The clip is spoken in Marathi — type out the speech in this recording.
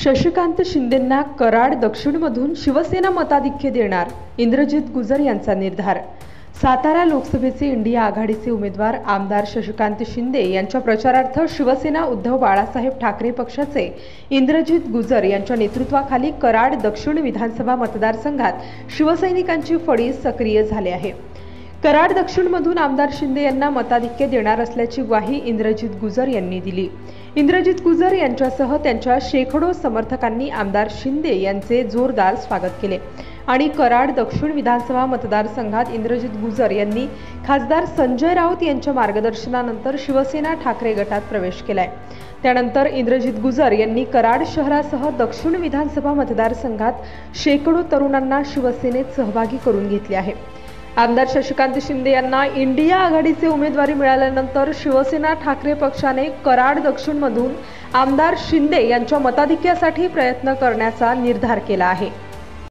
शशिकांत शिंदेंना कराड दक्षिणमधून शिवसेना मताधिक्य देणार, इंद्रजित गुजर यांचा निर्धार। सातारा लोकसभेचे इंडिया आघाडीचे उमेदवार आमदार शशिकांत शिंदे यांच्या प्रचारार्थ शिवसेना उद्धव बाळासाहेब ठाकरे पक्षाचे इंद्रजित गुजर यांच्या नेतृत्वाखाली कराड दक्षिण विधानसभा मतदारसंघात शिवसैनिकांची फळी सक्रिय झाली आहे। कराड दक्षिणमधून आमदार शिंदे यांना मताधिक्य देणार असल्याची ग्वाही इंद्रजित गुजर यांनी दिली। इंद्रजित गुजर यांच्यासह त्यांच्या शेकडो समर्थकांनी आमदार शिंदे यांचे जोरदार स्वागत केले आणि कराड दक्षिण विधानसभा मतदारसंघात इंद्रजित गुजर यांनी खासदार संजय राऊत यांच्या मार्गदर्शनानंतर शिवसेना ठाकरे गटात प्रवेश केलाय। त्यानंतर इंद्रजित गुजर यांनी कराड शहरासह दक्षिण विधानसभा मतदारसंघात शेकडो तरुणांना शिवसेनेत सहभागी करून घेतले आहे। आमदार शशिकांत शिंदे यांना इंडिया आघाडीचे उमेदवारी मिळाल्यानंतर शिवसेना ठाकरे पक्षाने कराड दक्षिणमधून आमदार शिंदे यांच्या मताधिक्यासाठी प्रयत्न करण्याचा निर्धार केला आहे।